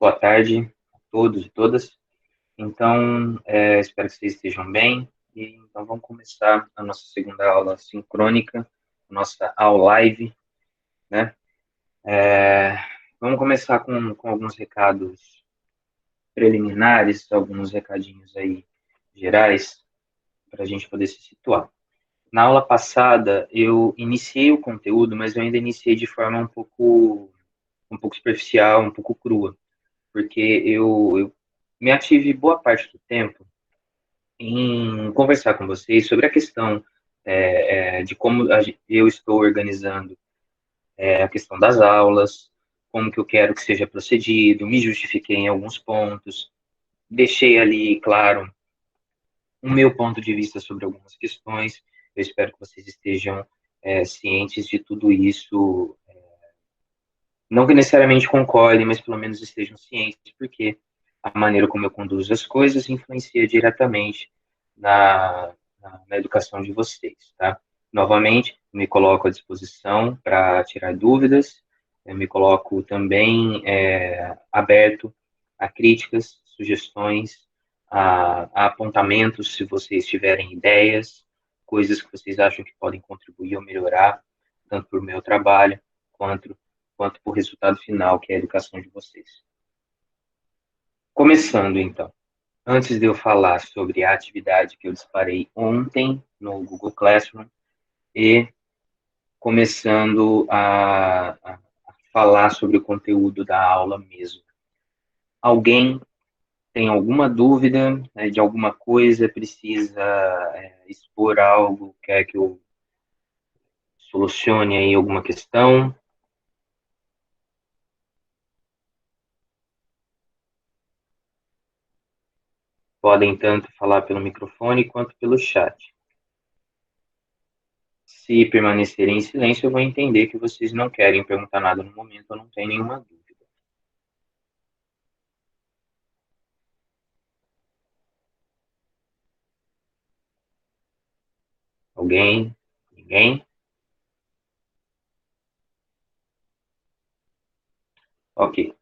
Boa tarde a todos e todas. Então, espero que vocês estejam bem. E, então, vamos começar a nossa segunda aula sincrônica, nossa aula live, né? Vamos começar com alguns recados preliminares, alguns recadinhos aí gerais, para a gente poder se situar. Na aula passada, eu iniciei o conteúdo, mas eu ainda iniciei de forma um pouco superficial, um pouco crua, porque eu me ative boa parte do tempo em conversar com vocês sobre a questão de como eu estou organizando a questão das aulas, como que eu quero que seja procedido, me justifiquei em alguns pontos, deixei ali, claro, o meu ponto de vista sobre algumas questões. Eu espero que vocês estejam cientes de tudo isso, não que necessariamente concordem, mas pelo menos estejam cientes, porque a maneira como eu conduzo as coisas influencia diretamente na educação de vocês, tá? Novamente, me coloco à disposição para tirar dúvidas, me coloco também aberto a críticas, sugestões, a apontamentos, se vocês tiverem ideias, coisas que vocês acham que podem contribuir ou melhorar, tanto para o meu trabalho, quanto para o resultado final, que é a educação de vocês. Começando, então. Antes de eu falar sobre a atividade que eu disparei ontem no Google Classroom e começando a falar sobre o conteúdo da aula mesmo. Alguém tem alguma dúvida, né, de alguma coisa, precisa expor algo, quer que eu solucione aí alguma questão? Podem tanto falar pelo microfone quanto pelo chat. Se permanecerem em silêncio, eu vou entender que vocês não querem perguntar nada no momento, eu não tenho nenhuma dúvida. Alguém? Ninguém? Ok.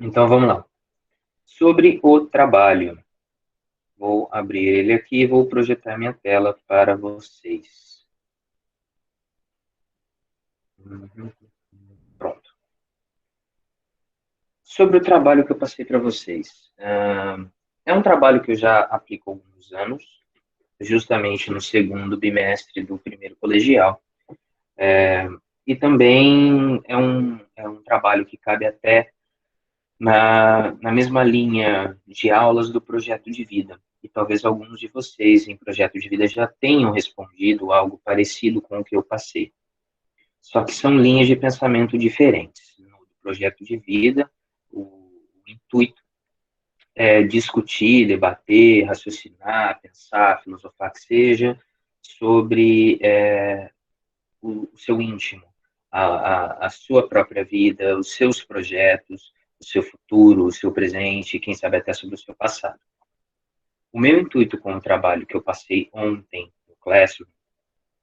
Então vamos lá. Sobre o trabalho. Vou abrir ele aqui e vou projetar minha tela para vocês. Pronto. Sobre o trabalho que eu passei para vocês. É um trabalho que eu já aplico há alguns anos, justamente no segundo bimestre do primeiro colegial. E também é um trabalho que cabe até na mesma linha de aulas do projeto de vida. E talvez alguns de vocês em projeto de vida já tenham respondido algo parecido com o que eu passei. Só que são linhas de pensamento diferentes. No projeto de vida, o intuito é discutir, debater, raciocinar, pensar, filosofar que seja, sobre o seu íntimo, a sua própria vida, os seus projetos, o seu futuro, o seu presente, quem sabe até sobre o seu passado. O meu intuito com o trabalho que eu passei ontem no Classroom,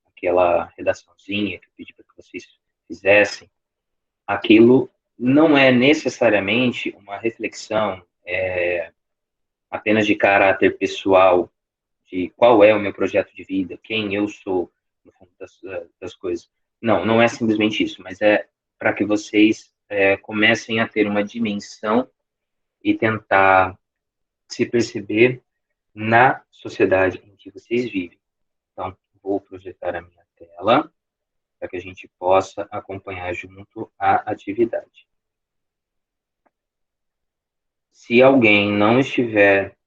aquela redaçãozinha que eu pedi para que vocês fizessem, aquilo não é necessariamente uma reflexão apenas de caráter pessoal, de qual é o meu projeto de vida, quem eu sou, no fundo das coisas. Não, não é simplesmente isso, mas é para que vocês comecem a ter uma dimensão e tentar se perceber na sociedade em que vocês vivem. Então, vou projetar a minha tela para que a gente possa acompanhar junto a atividade. Se alguém não estiver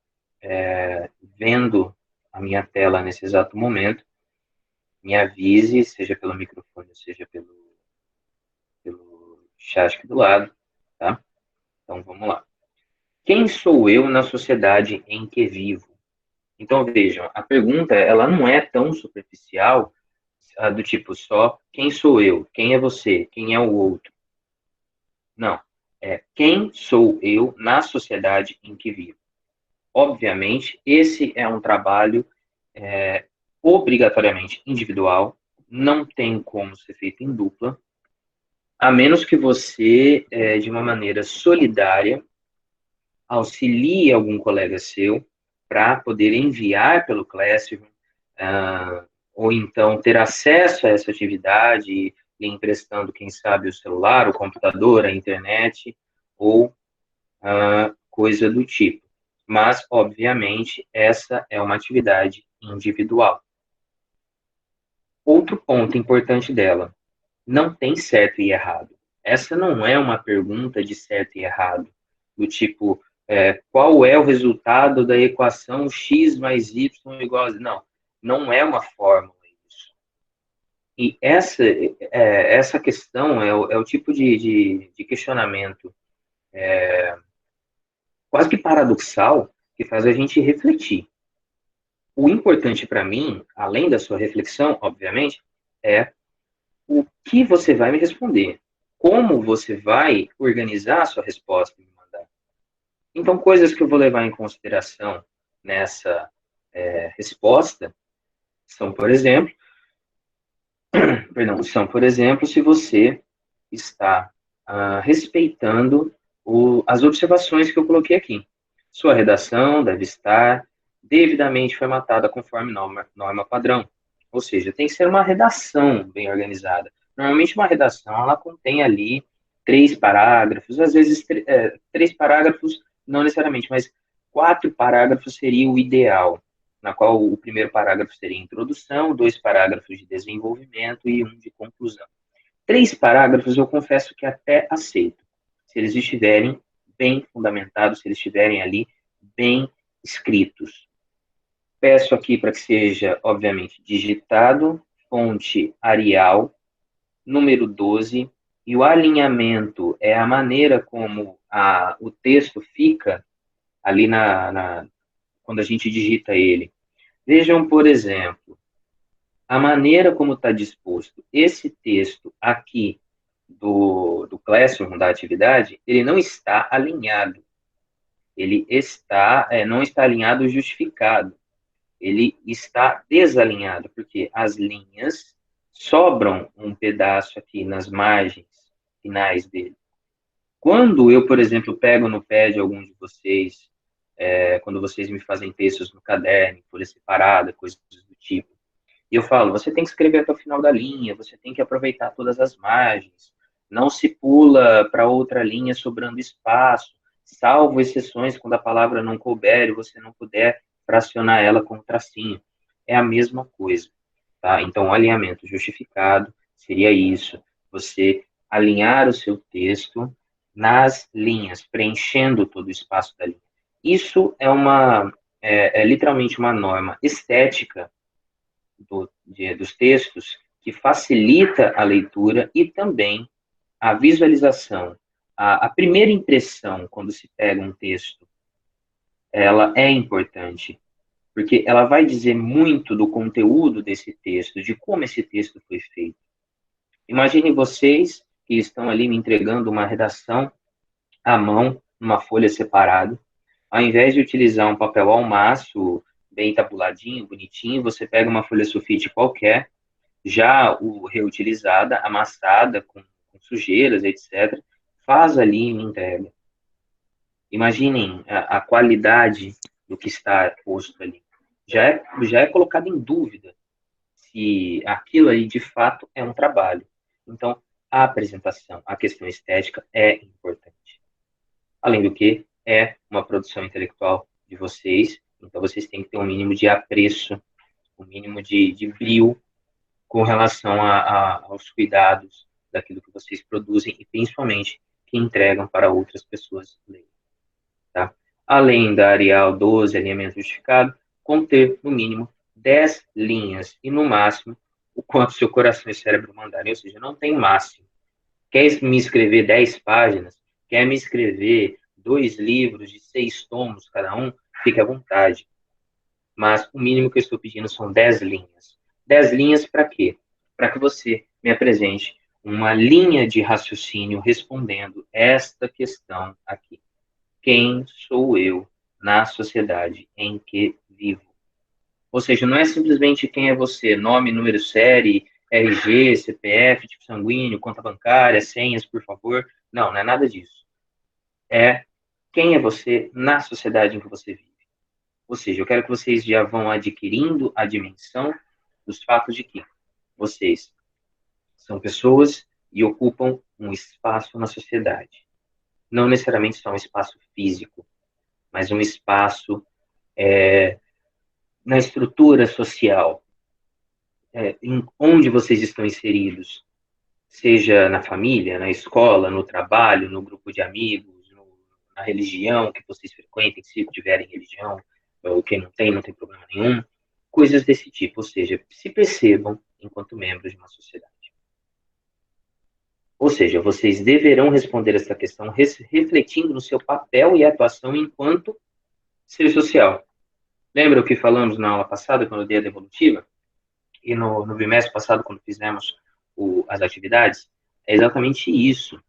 vendo a minha tela nesse exato momento, me avise, seja pelo microfone, seja pelo chat aqui do lado, tá? Então, vamos lá. Quem sou eu na sociedade em que vivo? Então, vejam, a pergunta, ela não é tão superficial, do tipo só, quem sou eu? Quem é você? Quem é o outro? Não. É quem sou eu na sociedade em que vivo? Obviamente, esse é um trabalho obrigatoriamente individual, não tem como ser feito em dupla, a menos que você, de uma maneira solidária, auxilie algum colega seu para poder enviar pelo Classroom, ou então ter acesso a essa atividade, lhe emprestando, quem sabe, o celular, o computador, a internet, ou coisa do tipo. Mas, obviamente, essa é uma atividade individual. Outro ponto importante dela, não tem certo e errado. Essa não é uma pergunta de certo e errado, do tipo, qual é o resultado da equação x mais y igual a... Não, não é uma fórmula isso. E essa questão é o tipo de questionamento quase que paradoxal que faz a gente refletir. O importante para mim, além da sua reflexão, obviamente, é o que você vai me responder, como você vai organizar a sua resposta e me mandar. Então, coisas que eu vou levar em consideração nessa resposta são, por exemplo, se você está respeitando as observações que eu coloquei aqui. Sua redação deve estar devidamente formatada conforme norma padrão. Ou seja, tem que ser uma redação bem organizada. Normalmente, uma redação, ela contém ali 3 parágrafos, às vezes 3 parágrafos, não necessariamente, mas 4 parágrafos seria o ideal, na qual o primeiro parágrafo seria introdução, 2 parágrafos de desenvolvimento e um de conclusão. 3 parágrafos eu confesso que até aceito, se eles estiverem bem fundamentados, se eles estiverem ali bem escritos. Peço aqui para que seja, obviamente, digitado, fonte Arial, número 12, e o alinhamento é a maneira como o texto fica ali quando a gente digita ele. Vejam, por exemplo, a maneira como está disposto esse texto aqui do Classroom, da atividade, ele não está alinhado. Ele não está alinhado justificado. Ele está desalinhado, porque as linhas sobram um pedaço aqui nas margens finais dele. Quando eu, por exemplo, pego no pé de algum de vocês, quando vocês me fazem textos no caderno, folha separada, coisas do tipo, e eu falo, você tem que escrever até o final da linha, você tem que aproveitar todas as margens, não se pula para outra linha sobrando espaço, salvo exceções quando a palavra não couber e você não puder fracionar ela com um tracinho. É a mesma coisa, tá? Então, o alinhamento justificado seria isso, você alinhar o seu texto nas linhas, preenchendo todo o espaço da linha. Isso é literalmente uma norma estética dos textos que facilita a leitura e também a visualização. A primeira impressão, quando se pega um texto, ela é importante, porque ela vai dizer muito do conteúdo desse texto, de como esse texto foi feito. Imaginem vocês que estão ali me entregando uma redação à mão, numa folha separada, ao invés de utilizar um papel almaço, bem tabuladinho, bonitinho, você pega uma folha sulfite qualquer, já reutilizada, amassada, com sujeiras, etc., faz ali e me entrega. Imaginem a qualidade do que está posto ali. Já é colocado em dúvida se aquilo ali, de fato, é um trabalho. Então, a apresentação, a questão estética é importante. Além do que, é uma produção intelectual de vocês, então vocês têm que ter um mínimo de apreço, um mínimo de brio com relação aos cuidados daquilo que vocês produzem e principalmente que entregam para outras pessoas lerem. Tá? Além da Arial 12, alinhamento justificado, conter no mínimo 10 linhas e no máximo o quanto seu coração e cérebro mandarem, ou seja, não tem máximo. Quer me escrever 10 páginas? Quer me escrever 2 livros de 6 tomos cada um? Fique à vontade. Mas o mínimo que eu estou pedindo são 10 linhas. 10 linhas para quê? Para que você me apresente uma linha de raciocínio respondendo esta questão aqui. Quem sou eu na sociedade em que vivo? Ou seja, não é simplesmente quem é você, nome, número, série, RG, CPF, tipo sanguíneo, conta bancária, senhas, por favor. Não, não é nada disso. É quem é você na sociedade em que você vive. Ou seja, eu quero que vocês já vão adquirindo a dimensão dos fatos de que vocês são pessoas e ocupam um espaço na sociedade. Não necessariamente só um espaço físico, mas um espaço na estrutura social, onde vocês estão inseridos, seja na família, na escola, no trabalho, no grupo de amigos, na religião que vocês frequentem, se tiverem religião, ou quem não tem, não tem problema nenhum, coisas desse tipo, ou seja, se percebam enquanto membros de uma sociedade. Ou seja, vocês deverão responder essa questão refletindo no seu papel e atuação enquanto ser social. Lembra o que falamos na aula passada, quando eu dei a devolutiva? E no bimestre passado, quando fizemos as atividades? É exatamente isso.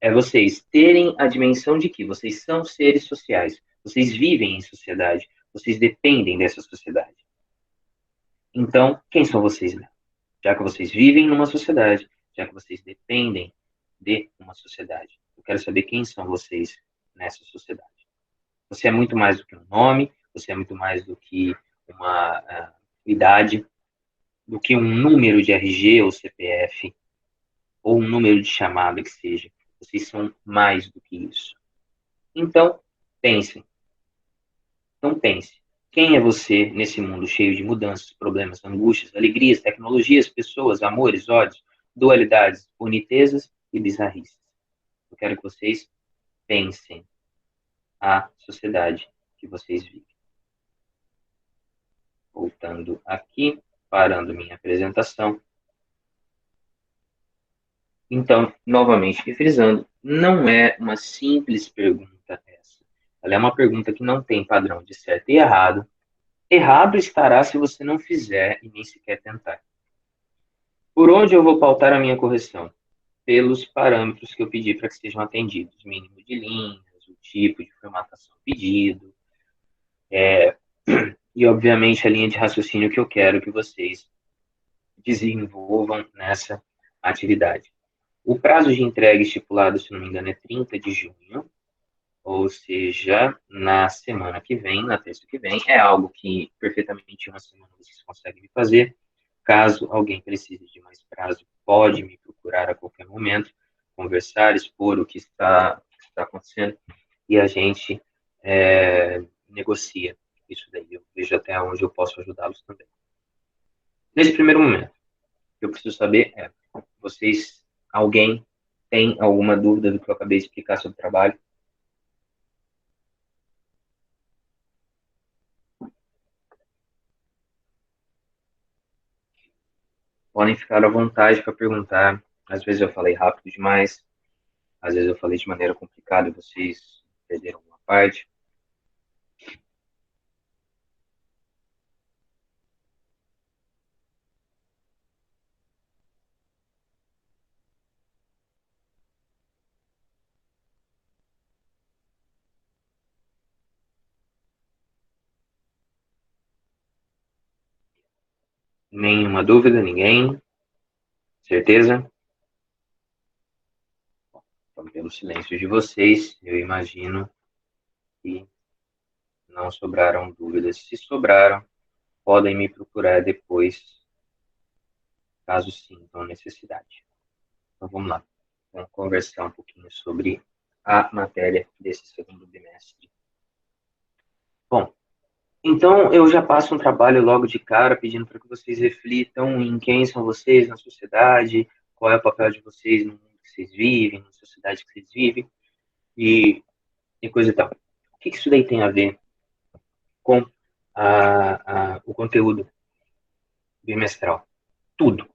É vocês terem a dimensão de que vocês são seres sociais, vocês vivem em sociedade, vocês dependem dessa sociedade. Então, quem são vocês, né? Já que vocês vivem numa sociedade, já que vocês dependem de uma sociedade, eu quero saber quem são vocês nessa sociedade. Você é muito mais do que um nome, você é muito mais do que uma idade, do que um número de RG ou CPF, ou um número de chamada que seja. Vocês são mais do que isso. Então, pensem. Então, pense. Quem é você nesse mundo cheio de mudanças, problemas, angústias, alegrias, tecnologias, pessoas, amores, ódios, dualidades, bonitezas e bizarrices? Eu quero que vocês pensem a sociedade que vocês vivem. Voltando aqui, parando minha apresentação. Então, novamente refrisando, não é uma simples pergunta essa. Ela é uma pergunta que não tem padrão de certo e errado. Errado estará se você não fizer e nem sequer tentar. Por onde eu vou pautar a minha correção? Pelos parâmetros que eu pedi para que sejam atendidos. Mínimo de linhas, o tipo de formatação pedido, e, obviamente, a linha de raciocínio que eu quero que vocês desenvolvam nessa atividade. O prazo de entrega estipulado, se não me engano, é 30 de junho, ou seja, na semana que vem, na terça que vem, é algo que perfeitamente uma semana vocês conseguem fazer. Caso alguém precise de mais prazo, pode me procurar a qualquer momento, conversar, expor o que está acontecendo, e a gente negocia isso daí. Eu vejo até onde eu posso ajudá-los também. Nesse primeiro momento, o que eu preciso saber é, alguém tem alguma dúvida do que eu acabei de explicar sobre o trabalho? Podem ficar à vontade para perguntar. Às vezes eu falei rápido demais, às vezes eu falei de maneira complicada e vocês perderam uma parte. Nenhuma dúvida, ninguém? Certeza? Então, pelo silêncio de vocês, eu imagino que não sobraram dúvidas. Se sobraram, podem me procurar depois, caso sintam necessidade. Então, vamos lá. Vamos conversar um pouquinho sobre a matéria desse segundo bimestre. Bom, então eu já passo um trabalho logo de cara, pedindo para que vocês reflitam em quem são vocês na sociedade, qual é o papel de vocês no mundo que vocês vivem, na sociedade que vocês vivem, e, e coisa e tal. O que isso daí tem a ver com o conteúdo bimestral? Tudo.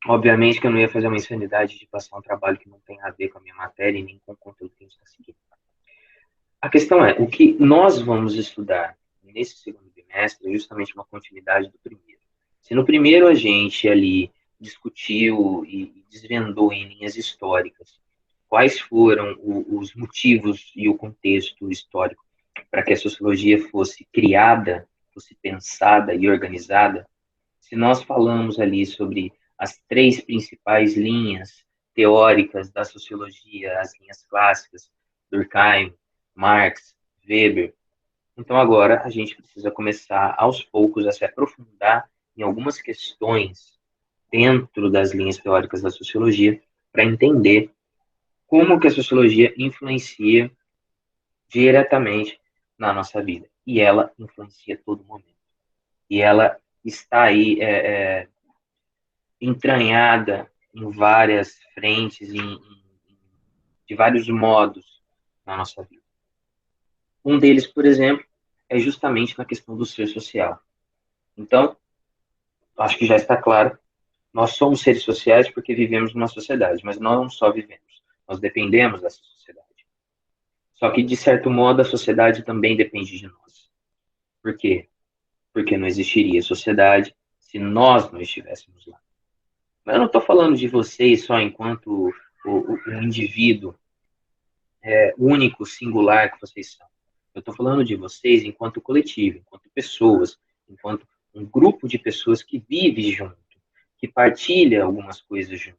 Obviamente que eu não ia fazer uma insanidade de passar um trabalho que não tem a ver com a minha matéria e nem com o conteúdo que a gente está seguindo. A questão é, o que nós vamos estudar nesse segundo bimestre é justamente uma continuidade do primeiro. Se no primeiro a gente ali discutiu e desvendou em linhas históricas quais foram os motivos e o contexto histórico para que a sociologia fosse criada, fosse pensada e organizada, se nós falamos ali sobre as três principais linhas teóricas da sociologia, as linhas clássicas, Durkheim, Marx, Weber, então agora a gente precisa começar aos poucos a se aprofundar em algumas questões dentro das linhas teóricas da sociologia para entender como que a sociologia influencia diretamente na nossa vida. E ela influencia todo momento. E ela está aí entranhada em várias frentes, de vários modos na nossa vida. Um deles, por exemplo, é justamente na questão do ser social. Então, acho que já está claro, nós somos seres sociais porque vivemos numa sociedade, mas não só vivemos, nós dependemos dessa sociedade. Só que, de certo modo, a sociedade também depende de nós. Por quê? Porque não existiria sociedade se nós não estivéssemos lá. Mas eu não estou falando de vocês só enquanto o indivíduo único, singular que vocês são. Eu estou falando de vocês enquanto coletivo, enquanto pessoas, enquanto um grupo de pessoas que vive junto, que partilha algumas coisas junto.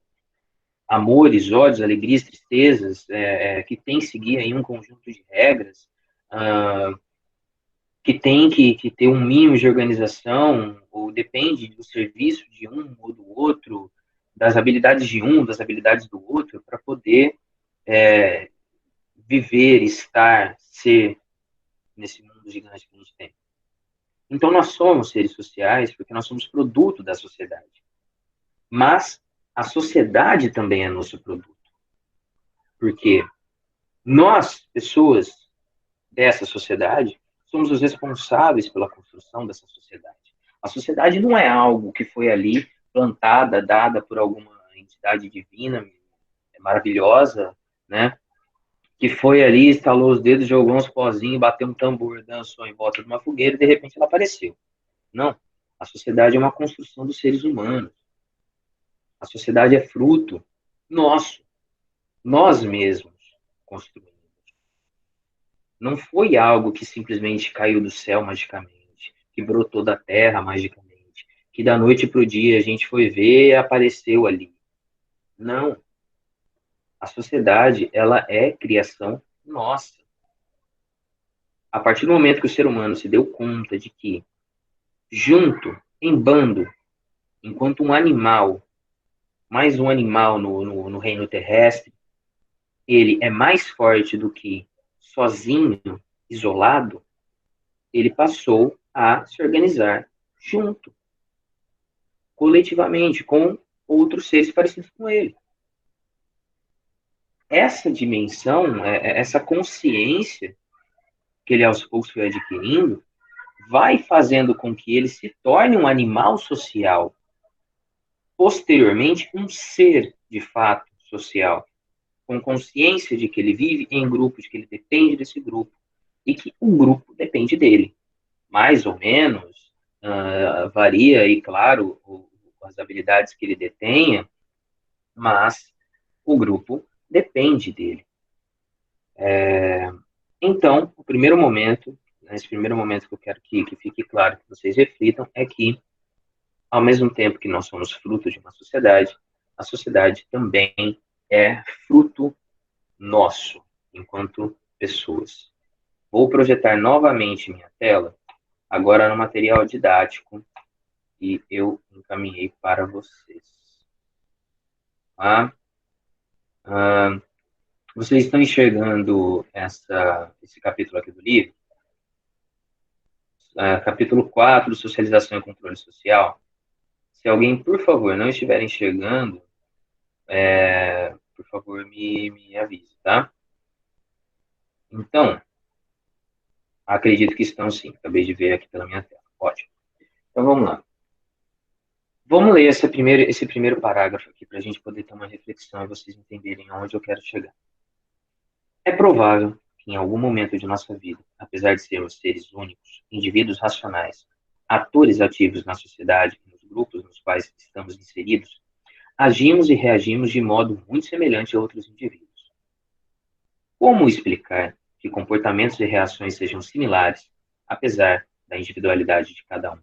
Amores, ódios, alegrias, tristezas, que tem que seguir aí um conjunto de regras, que tem que ter um mínimo de organização, ou depende do serviço de um ou do outro, das habilidades de um, das habilidades do outro, para poder viver, estar, ser nesse mundo gigante que a gente tem. Então, nós somos seres sociais porque nós somos produto da sociedade. Mas a sociedade também é nosso produto. Porque nós, pessoas dessa sociedade, somos os responsáveis pela construção dessa sociedade. A sociedade não é algo que foi ali plantada, dada por alguma entidade divina, maravilhosa, né? Que foi ali, estalou os dedos, jogou uns pozinhos, bateu um tambor, dançou em volta de uma fogueira e de repente ela apareceu. Não. A sociedade é uma construção dos seres humanos. A sociedade é fruto nosso. Nós mesmos construímos. Não foi algo que simplesmente caiu do céu magicamente, que brotou da terra magicamente, que da noite para o dia a gente foi ver e apareceu ali. Não. A sociedade, ela é criação nossa. A partir do momento que o ser humano se deu conta de que, junto, em bando, enquanto um animal, mais um animal no reino terrestre, ele é mais forte do que sozinho, isolado, ele passou a se organizar junto, coletivamente, com outros seres parecidos com ele. Essa dimensão, essa consciência que ele aos poucos foi adquirindo, vai fazendo com que ele se torne um animal social, posteriormente um ser de fato social, com consciência de que ele vive em grupo, de que ele depende desse grupo e que o grupo depende dele. Mais ou menos, varia aí, claro, as habilidades que ele detenha, mas o grupo depende dele. Então, o primeiro momento, nesse primeiro momento que eu quero que fique claro, que vocês reflitam, é que, ao mesmo tempo que nós somos fruto de uma sociedade, a sociedade também é fruto nosso, enquanto pessoas. Vou projetar novamente minha tela, agora no material didático que eu encaminhei para vocês. Tá? Vocês estão enxergando esse capítulo aqui do livro? Capítulo 4, Socialização e Controle Social. Se alguém, por favor, não estiver enxergando, por favor, me avise, tá? Então, acredito que estão sim. Acabei de ver aqui pela minha tela. Ótimo. Então, vamos lá. Vamos ler esse primeiro parágrafo aqui para a gente poder ter uma reflexão e vocês entenderem aonde eu quero chegar. É provável que em algum momento de nossa vida, apesar de sermos seres únicos, indivíduos racionais, atores ativos na sociedade e nos grupos nos quais estamos inseridos, agimos e reagimos de modo muito semelhante a outros indivíduos. Como explicar que comportamentos e reações sejam similares, apesar da individualidade de cada um?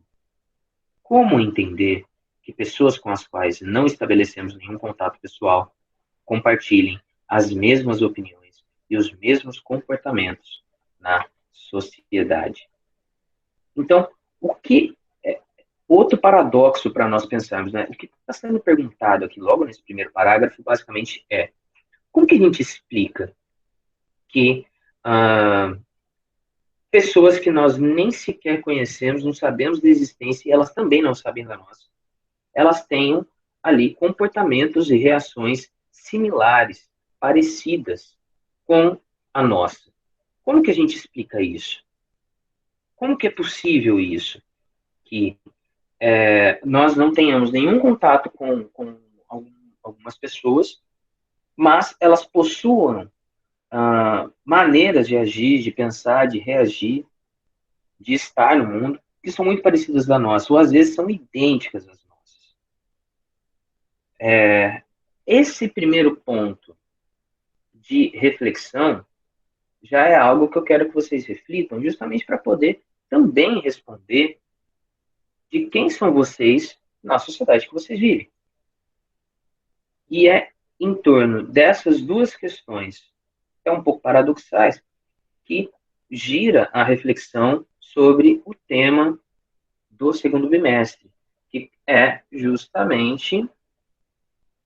como entender que pessoas com as quais não estabelecemos nenhum contato pessoal compartilhem as mesmas opiniões e os mesmos comportamentos na sociedade? Então, o que outro paradoxo para nós pensarmos, né? O que está sendo perguntado aqui logo nesse primeiro parágrafo, basicamente, é como que a gente explica que pessoas que nós nem sequer conhecemos, não sabemos da existência, e elas também não sabem da nossa, elas tenham ali comportamentos e reações similares, parecidas com a nossa. Como que a gente explica isso? Como que é possível isso? Que nós não tenhamos nenhum contato com algumas pessoas, mas elas possuam maneiras de agir, de pensar, de reagir, de estar no mundo, que são muito parecidas da nossa, ou às vezes são idênticas às nossas. Esse primeiro ponto de reflexão já é algo que eu quero que vocês reflitam, justamente para poder também responder de quem são vocês na sociedade que vocês vivem. E é em torno dessas duas questões, que é um pouco paradoxais, que gira a reflexão sobre o tema do segundo bimestre, que é justamente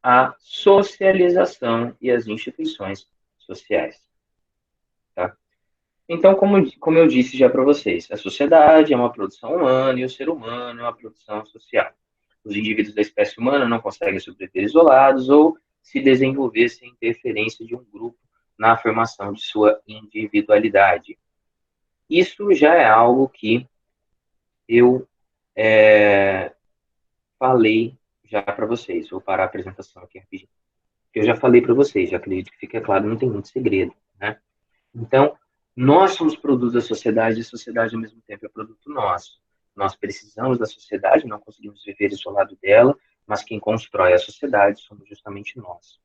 a socialização e as instituições sociais. Tá? Então, como eu disse já para vocês, a sociedade é uma produção humana e o ser humano é uma produção social. Os indivíduos da espécie humana não conseguem sobreviver isolados ou se desenvolver sem interferência de um grupo na formação de sua individualidade. Isso já é algo que eu falei já para vocês. Vou parar a apresentação aqui rapidinho. Eu já falei para vocês, já acredito que fique claro, não tem muito segredo, né? Então, nós somos produto da sociedade e a sociedade, ao mesmo tempo, é produto nosso. Nós precisamos da sociedade, não conseguimos viver isolado dela, mas quem constrói a sociedade somos justamente nós.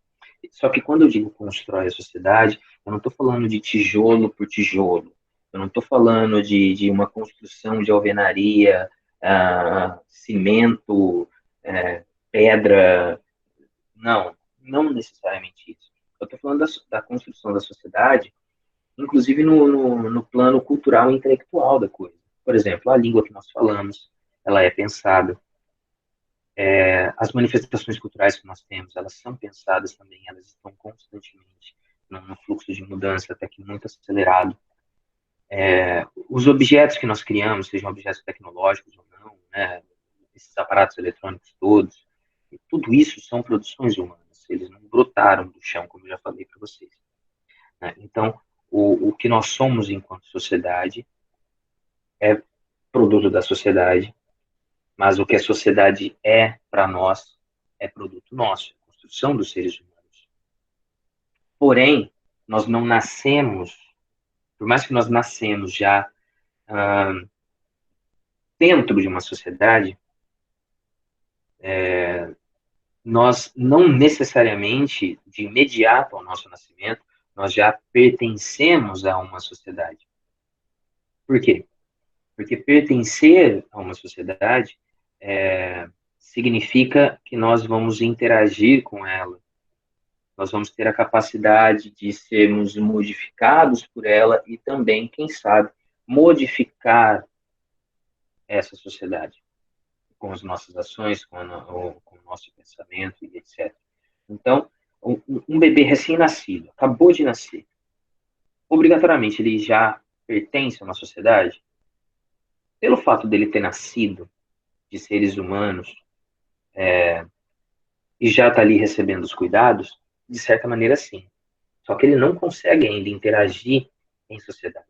Só que quando eu digo constrói a sociedade, eu não estou falando de tijolo por tijolo. Eu não estou falando de uma construção de alvenaria, cimento, pedra. Não, não necessariamente isso. Eu estou falando da construção da sociedade, inclusive no plano cultural e intelectual da coisa. Por exemplo, a língua que nós falamos, ela é pensada. As manifestações culturais que nós temos, elas são pensadas também, elas estão constantemente num fluxo de mudança, até que muito acelerado. Os objetos que nós criamos, sejam objetos tecnológicos ou não, né, esses aparatos eletrônicos todos, tudo isso são produções humanas, eles não brotaram do chão, como eu já falei para vocês. Né? Então, o que nós somos enquanto sociedade é produto da sociedade, mas o que a sociedade é para nós é produto nosso, é construção dos seres humanos. Porém, nós não nascemos, por mais que nós nascemos já dentro de uma sociedade, nós não necessariamente, de imediato ao nosso nascimento, nós já pertencemos a uma sociedade. Por quê? Porque pertencer a uma sociedade significa que nós vamos interagir com ela, nós vamos ter a capacidade de sermos modificados por ela e também, quem sabe, modificar essa sociedade com as nossas ações, com o nosso pensamento e etc. Então, um bebê recém-nascido, acabou de nascer, obrigatoriamente ele já pertence a uma sociedade? Pelo fato dele ter nascido de seres humanos e já está ali recebendo os cuidados, de certa maneira sim. Só que ele não consegue ainda interagir em sociedade.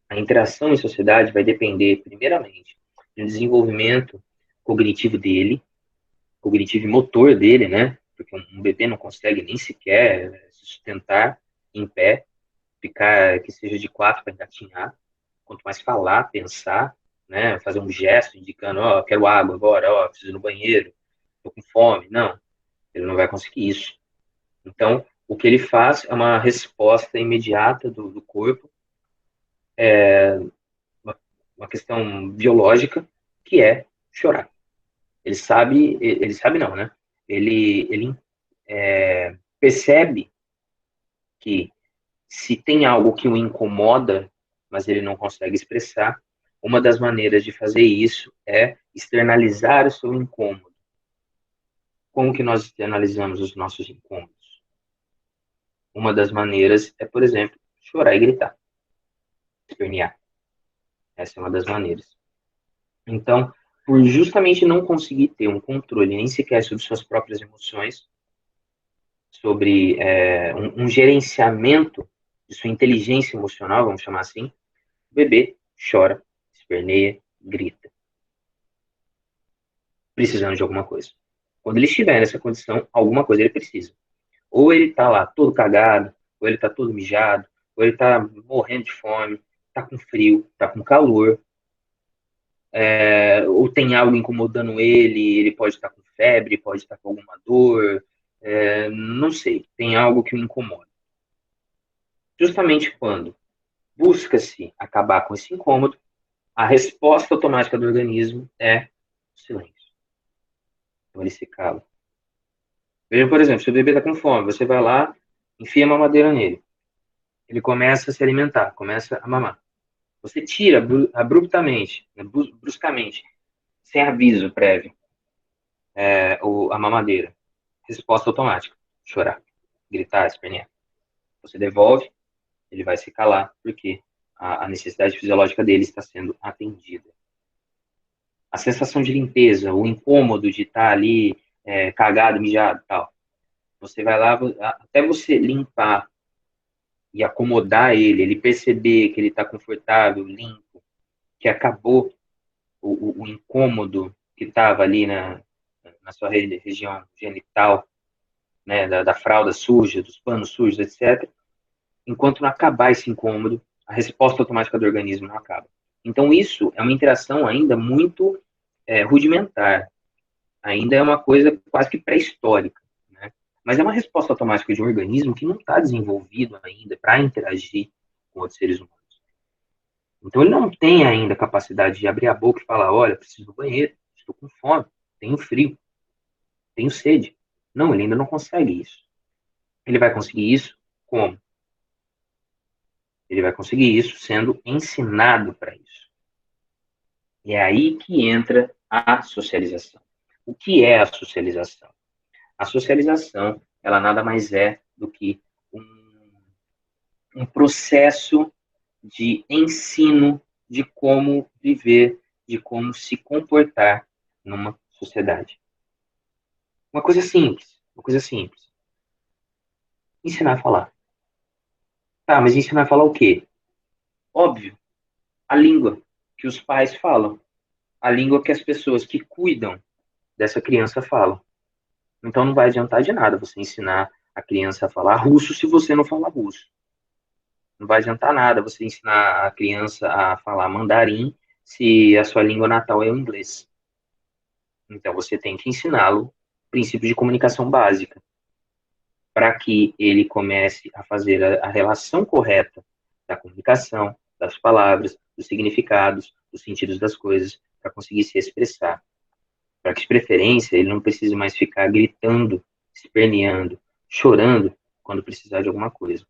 A interação em sociedade vai depender, primeiramente, do desenvolvimento cognitivo dele, cognitivo e motor dele, né? Porque um bebê não consegue nem sequer se sustentar em pé, ficar que seja de quatro para engatinhar, quanto mais falar, pensar, né? Fazer um gesto indicando, ó, quero água agora, ó, preciso ir no banheiro, tô com fome. Não, ele não vai conseguir isso. Então, o que ele faz é uma resposta imediata do corpo, uma questão biológica, que é chorar. Ele sabe não, né? Ele percebe que se tem algo que o incomoda, mas ele não consegue expressar, uma das maneiras de fazer isso é externalizar o seu incômodo. Como que nós externalizamos os nossos incômodos? Uma das maneiras é, por exemplo, chorar e gritar, espernear. Essa é uma das maneiras. Então, por justamente não conseguir ter um controle nem sequer sobre suas próprias emoções, sobre um gerenciamento de sua inteligência emocional, vamos chamar assim, o bebê chora, esperneia, grita, precisando de alguma coisa. Quando ele estiver nessa condição, alguma coisa ele precisa. Ou ele está lá todo cagado, ou ele está todo mijado, ou ele está morrendo de fome, está com frio, está com calor, ou tem algo incomodando ele pode estar com febre, pode estar com alguma dor, não sei, tem algo que o incomoda. Justamente quando busca-se acabar com esse incômodo, a resposta automática do organismo é o silêncio. Então ele se cala. Veja, por exemplo, se o bebê está com fome, você vai lá, enfia a mamadeira nele. Ele começa a se alimentar, começa a mamar. Você tira abruptamente, né, bruscamente, sem aviso prévio, a mamadeira. Resposta automática: chorar, gritar, espernear. Você devolve, ele vai se calar, porque a necessidade fisiológica dele está sendo atendida. A sensação de limpeza, o incômodo de estar ali cagado, mijado, tal. Você vai lá, até você limpar e acomodar ele perceber que ele está confortável, limpo, que acabou o incômodo que estava ali na sua região genital, né, da fralda suja, dos panos sujos, etc. Enquanto não acabar esse incômodo, a resposta automática do organismo não acaba. Então, isso é uma interação ainda muito rudimentar, ainda é uma coisa quase que pré-histórica, né? Mas é uma resposta automática de um organismo que não está desenvolvido ainda para interagir com outros seres humanos. Então, ele não tem ainda a capacidade de abrir a boca e falar: olha, preciso do banheiro, estou com fome, tenho frio, tenho sede. Não, ele ainda não consegue isso. Ele vai conseguir isso como? Ele vai conseguir isso sendo ensinado para isso. E é aí que entra a socialização. O que é a socialização? A socialização, ela nada mais é do que um processo de ensino de como viver, de como se comportar numa sociedade. Uma coisa simples, uma coisa simples. Ensinar a falar. Tá, mas ensinar a falar o quê? Óbvio, a língua que os pais falam, a língua que as pessoas que cuidam dessa criança falam. Então não vai adiantar de nada você ensinar a criança a falar russo se você não falar russo. Não vai adiantar nada você ensinar a criança a falar mandarim se a sua língua natal é o inglês. Então você tem que ensiná-lo princípios de comunicação básica para que ele comece a fazer a relação correta da comunicação, das palavras, dos significados, dos sentidos das coisas, para conseguir se expressar. Para que, de preferência, ele não precise mais ficar gritando, esperneando, chorando quando precisar de alguma coisa.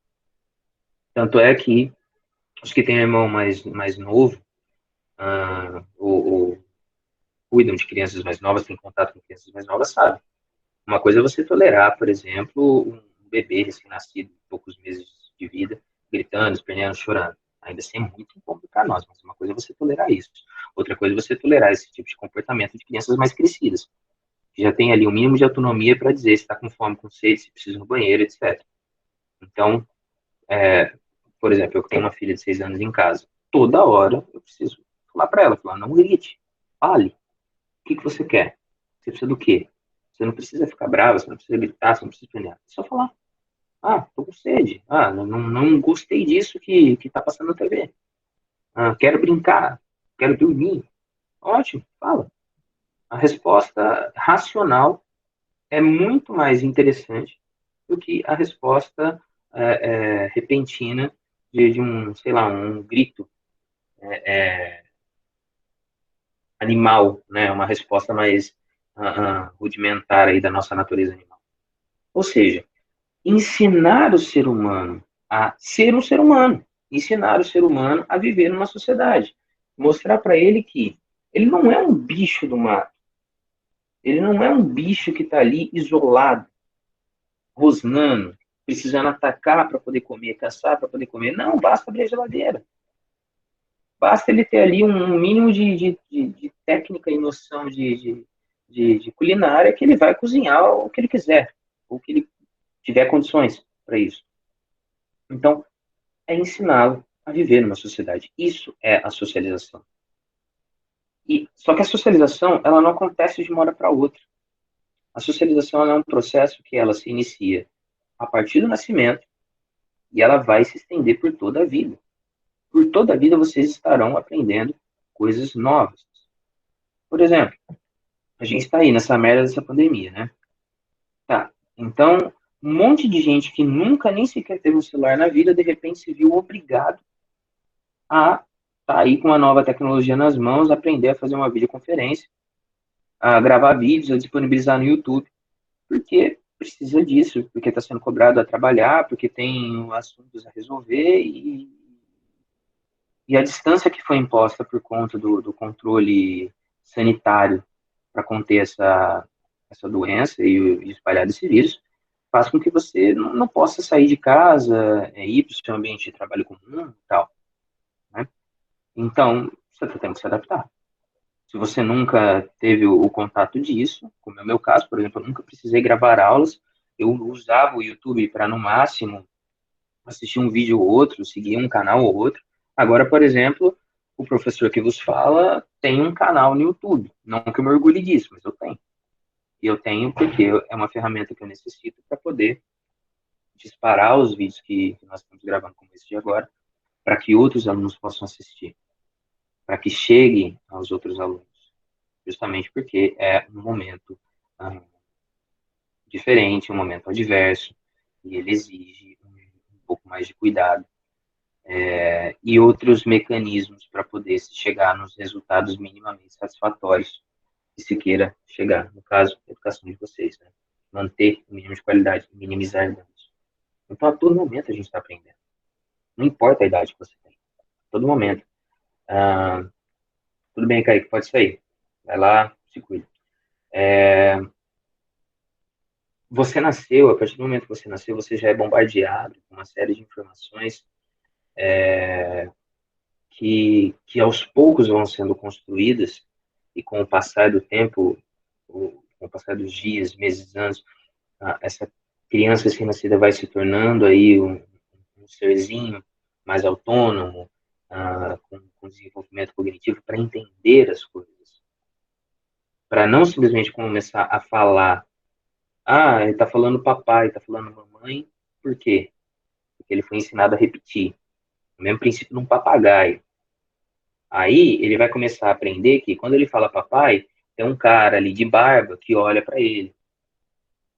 Tanto é que os que têm um irmão mais novo, ou cuidam de crianças mais novas, têm contato com crianças mais novas, sabem. Uma coisa é você tolerar, por exemplo, um bebê recém-nascido, poucos meses de vida, gritando, esperneando, chorando. Ainda assim é muito incômodo para nós, mas uma coisa é você tolerar isso. Outra coisa é você tolerar esse tipo de comportamento de crianças mais crescidas, que já tem ali um mínimo de autonomia para dizer se está com fome, com sede, se precisa ir no banheiro, etc. Então, por exemplo, eu tenho uma filha de 6 anos em casa. Toda hora eu preciso falar para ela, falar, não grite, fale. O que você quer? Você precisa do quê? Você não precisa ficar brava, você não precisa gritar, você não precisa espernear. É só falar. Ah, tô com sede. Ah, não gostei disso que tá passando na TV. Ah, quero brincar. Quero dormir. Ótimo, fala. A resposta racional é muito mais interessante do que a resposta repentina de um, sei lá, um grito animal, né? Uma resposta mais rudimentar aí da nossa natureza animal. Ou seja, ensinar o ser humano a ser um ser humano, ensinar o ser humano a viver numa sociedade, mostrar para ele que ele não é um bicho do mato, ele não é um bicho que está ali isolado, rosnando, precisando atacar para poder comer, caçar para poder comer. Não, basta abrir a geladeira. Basta ele ter ali um mínimo de técnica e noção de culinária que ele vai cozinhar o que ele quiser, ou que ele tiver condições para isso. Então, é ensiná-lo a viver numa sociedade. Isso é a socialização. Só que a socialização, ela não acontece de uma hora para outra. A socialização é um processo que ela se inicia a partir do nascimento e ela vai se estender por toda a vida. Por toda a vida vocês estarão aprendendo coisas novas. Por exemplo, a gente está aí nessa merda dessa pandemia, né? Tá. Então, um monte de gente que nunca nem sequer teve um celular na vida, de repente se viu obrigado a estar aí com uma nova tecnologia nas mãos, aprender a fazer uma videoconferência, a gravar vídeos, a disponibilizar no YouTube, porque precisa disso, porque está sendo cobrado a trabalhar, porque tem assuntos a resolver e a distância que foi imposta por conta do controle sanitário para conter essa doença e espalhar esse vírus, faz com que você não possa sair de casa, ir para o seu ambiente de trabalho comum e tal. Né? Então, você está tendo que se adaptar. Se você nunca teve o contato disso, como é o meu caso, por exemplo, eu nunca precisei gravar aulas, eu usava o YouTube para, no máximo, assistir um vídeo ou outro, seguir um canal ou outro. Agora, por exemplo, o professor que vos fala tem um canal no YouTube. Não que eu me orgulhe disso, mas eu tenho. E eu tenho porque é uma ferramenta que eu necessito para poder disparar os vídeos que nós estamos gravando como esse de agora, para que outros alunos possam assistir, para que chegue aos outros alunos. Justamente porque é um momento diferente, um momento adverso, e ele exige um pouco mais de cuidado e outros mecanismos para poder se chegar nos resultados minimamente satisfatórios que se queira chegar. No caso, a educação de vocês, né? Manter o mínimo de qualidade, minimizar danos. Então, a todo momento a gente está aprendendo. Não importa a idade que você tem. A todo momento. Tudo bem, Kaique, pode sair. Vai lá, se cuida. Você nasceu, a partir do momento que você nasceu, você já é bombardeado com uma série de informações que aos poucos vão sendo construídas e com o passar do tempo, com o passar dos dias, meses, anos, essa criança recém-nascida vai se tornando aí um serzinho mais autônomo, com desenvolvimento cognitivo para entender as coisas, para não simplesmente começar a falar, ele está falando papai, está falando mamãe, por quê? Porque ele foi ensinado a repetir, o mesmo princípio de um papagaio. Aí ele vai começar a aprender que quando ele fala papai, tem um cara ali de barba que olha para ele.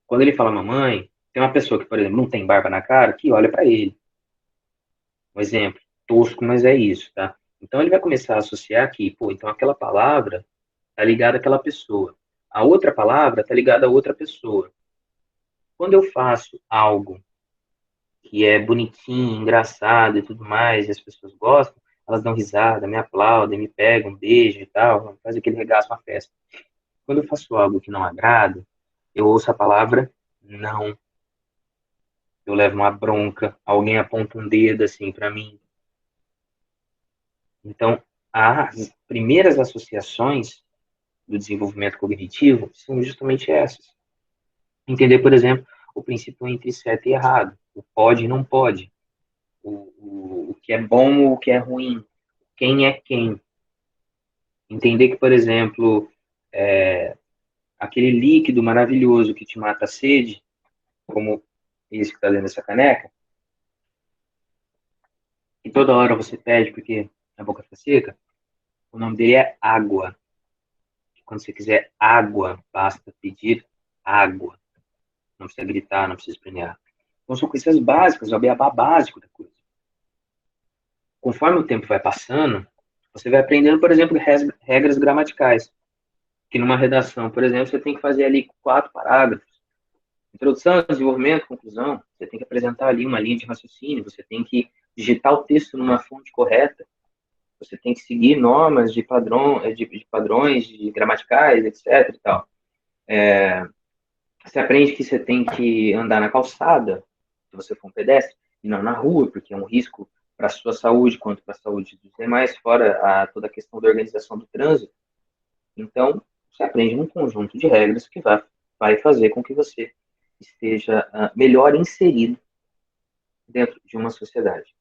Quando ele fala mamãe, tem uma pessoa que, por exemplo, não tem barba na cara que olha para ele. Um exemplo tosco, mas é isso, tá? Então ele vai começar a associar que, pô, então aquela palavra tá ligada àquela pessoa. A outra palavra tá ligada a outra pessoa. Quando eu faço algo que é bonitinho, engraçado e tudo mais, e as pessoas gostam, elas dão risada, me aplaudem, me pegam, um beijo e tal, faz aquele regaço, uma festa. Quando eu faço algo que não agrada, eu ouço a palavra não. Eu levo uma bronca, alguém aponta um dedo assim para mim. Então, as primeiras associações do desenvolvimento cognitivo são justamente essas. Entender, por exemplo, o princípio entre certo e errado, o pode e não pode, o que é bom ou o que é ruim, quem é quem. Entender que, por exemplo, aquele líquido maravilhoso que te mata a sede, como esse que está dentro dessa caneca, e toda hora você pede porque a boca está seca, o nome dele é água. Quando você quiser água, basta pedir água. Não precisa gritar, não precisa espernear. Então são coisas básicas, o beabá básico da coisa. Conforme o tempo vai passando, Você vai aprendendo, por exemplo, regras gramaticais, que numa redação, por exemplo, você tem que fazer ali 4 parágrafos. Introdução, desenvolvimento, conclusão. Você tem que apresentar ali uma linha de raciocínio, você tem que digitar o texto numa fonte correta, você tem que seguir normas de padrões, de gramaticais, etc. E tal. Você aprende que você tem que andar na calçada, se você for um pedestre, e não na rua, porque é um risco para a sua saúde, quanto para a saúde dos demais, fora toda a questão da organização do trânsito. Então, você aprende um conjunto de regras que vai fazer com que você esteja melhor inserido dentro de uma sociedade.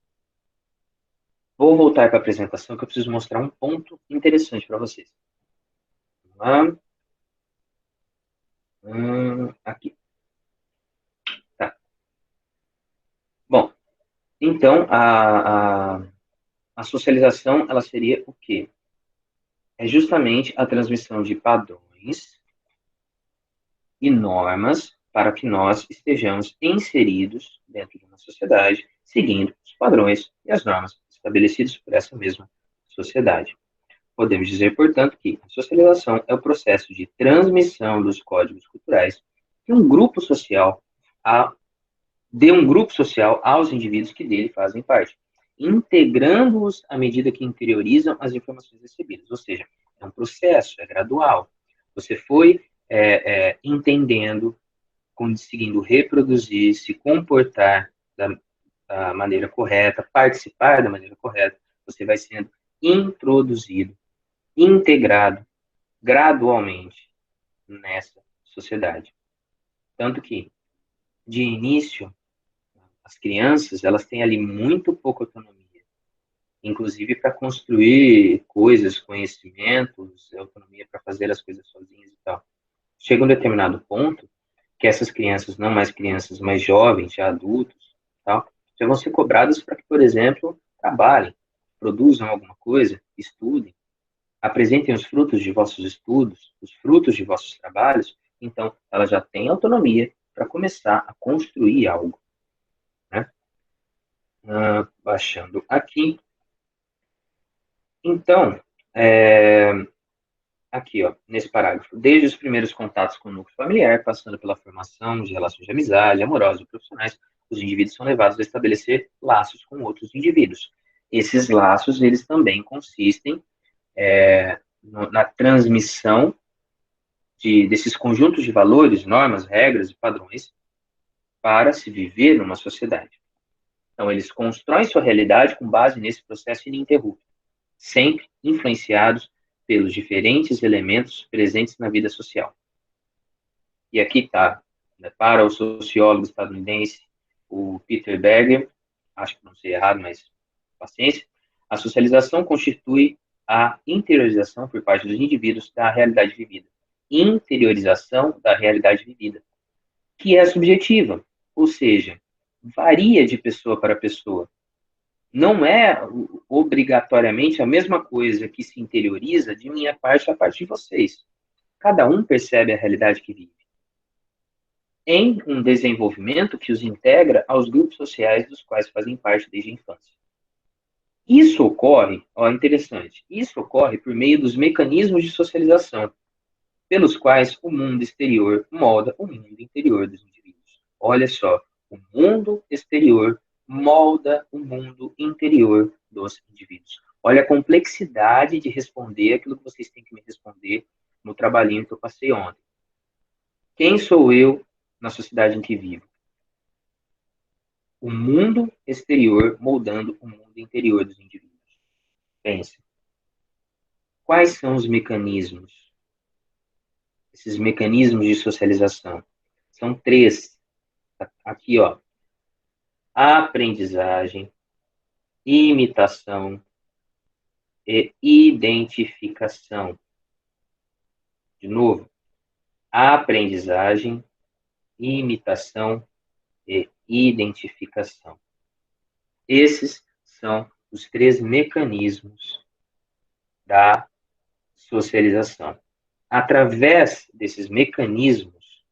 Vou voltar para a apresentação, que eu preciso mostrar um ponto interessante para vocês. Vamos lá. Aqui. Tá. Bom, então, a socialização, ela seria o quê? É justamente a transmissão de padrões e normas para que nós estejamos inseridos dentro de uma sociedade, seguindo os padrões e as normas estabelecidos por essa mesma sociedade. Podemos dizer, portanto, que a socialização é o processo de transmissão dos códigos culturais de um grupo social aos indivíduos que dele fazem parte, integrando-os à medida que interiorizam as informações recebidas. Ou seja, é um processo, é gradual. Você foi entendendo, conseguindo reproduzir, se comportar da maneira correta, participar da maneira correta, você vai sendo introduzido, integrado gradualmente nessa sociedade. Tanto que, de início, as crianças, elas têm ali muito pouca autonomia, inclusive para construir coisas, conhecimentos, autonomia para fazer as coisas sozinhas e tal. Chega um determinado ponto que essas crianças, não mais crianças, mas jovens, já adultos, tal, já vão ser cobradas para que, por exemplo, trabalhem, produzam alguma coisa, estudem, apresentem os frutos de vossos estudos, os frutos de vossos trabalhos, então ela já tem autonomia para começar a construir algo. Né? Baixando aqui. Então, aqui, ó, nesse parágrafo, desde os primeiros contatos com o núcleo familiar, passando pela formação de relações de amizade, amorosas e profissionais, os indivíduos são levados a estabelecer laços com outros indivíduos. Esses laços, eles também consistem na transmissão desses conjuntos de valores, normas, regras e padrões para se viver numa sociedade. Então, eles constroem sua realidade com base nesse processo ininterrupto, sempre influenciados pelos diferentes elementos presentes na vida social. E aqui está, né, para o sociólogo estadunidense, o Peter Berger, acho que não sei errado, mas paciência, a socialização constitui a interiorização por parte dos indivíduos da realidade vivida. Interiorização da realidade vivida, que é subjetiva, ou seja, varia de pessoa para pessoa. Não é obrigatoriamente a mesma coisa que se interioriza de minha parte a parte de vocês. Cada um percebe a realidade que vive, em um desenvolvimento que os integra aos grupos sociais dos quais fazem parte desde a infância. Isso ocorre, ó, interessante, isso ocorre por meio dos mecanismos de socialização, pelos quais o mundo exterior molda o mundo interior dos indivíduos. Olha só, o mundo exterior molda o mundo interior dos indivíduos. Olha a complexidade de responder aquilo que vocês têm que me responder no trabalhinho que eu passei ontem. Quem sou eu na sociedade em que vivo? O mundo exterior moldando o mundo interior dos indivíduos. Pense. Quais são os mecanismos? Esses mecanismos de socialização. São 3. Aqui, ó. Aprendizagem, imitação e identificação. De novo, aprendizagem, imitação e identificação. Esses são os 3 mecanismos da socialização. Através desses mecanismos,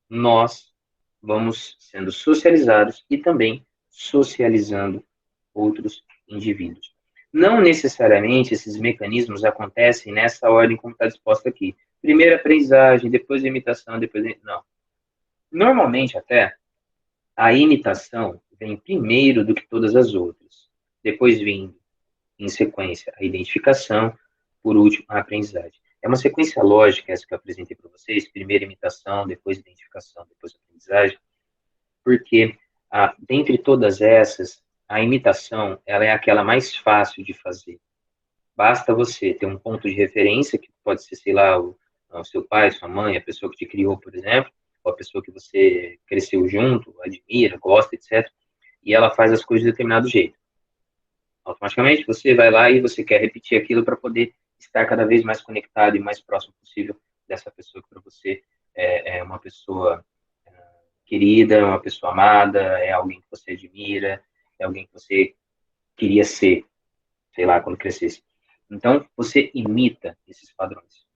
nós vamos sendo socializados e também socializando outros indivíduos. Não necessariamente esses mecanismos acontecem nessa ordem como está disposto aqui. Primeiro a aprendizagem, depois a imitação, depois... Não. Normalmente, até, a imitação vem primeiro do que todas as outras. Depois vindo, em sequência, a identificação, por último, a aprendizagem. É uma sequência lógica essa que eu apresentei para vocês, primeiro imitação, depois identificação, depois aprendizagem, porque dentre todas essas, a imitação ela é aquela mais fácil de fazer. Basta você ter um ponto de referência, que pode ser, sei lá, o seu pai, sua mãe, a pessoa que te criou, por exemplo, ou a pessoa que você cresceu junto, admira, gosta, etc. E ela faz as coisas de determinado jeito. Automaticamente você vai lá e você quer repetir aquilo para poder estar cada vez mais conectado e mais próximo possível dessa pessoa que para você é uma pessoa querida, uma pessoa amada, é alguém que você admira, é alguém que você queria ser, sei lá, quando crescesse. Então, você imita esses padrões.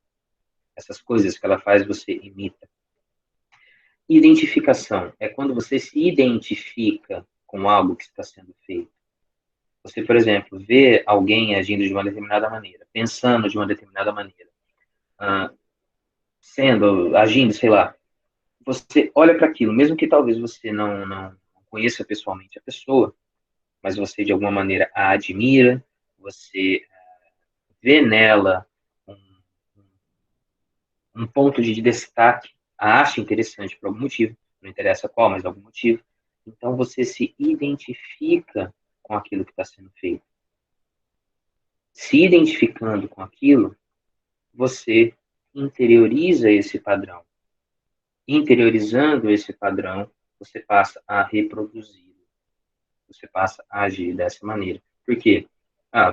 Essas coisas que ela faz, você imita. Identificação é quando você se identifica com algo que está sendo feito. Você, por exemplo, vê alguém agindo de uma determinada maneira, pensando de uma determinada maneira, agindo, sei lá. Você olha para aquilo, mesmo que talvez você não conheça pessoalmente a pessoa, mas você de alguma maneira a admira, você vê nela um, um ponto de destaque, a acha interessante por algum motivo, não interessa qual, mas algum motivo. Então você se identifica com aquilo que está sendo feito. Se identificando com aquilo, você interioriza esse padrão. Interiorizando esse padrão, você passa a reproduzi-lo. Você passa a agir dessa maneira. Por quê?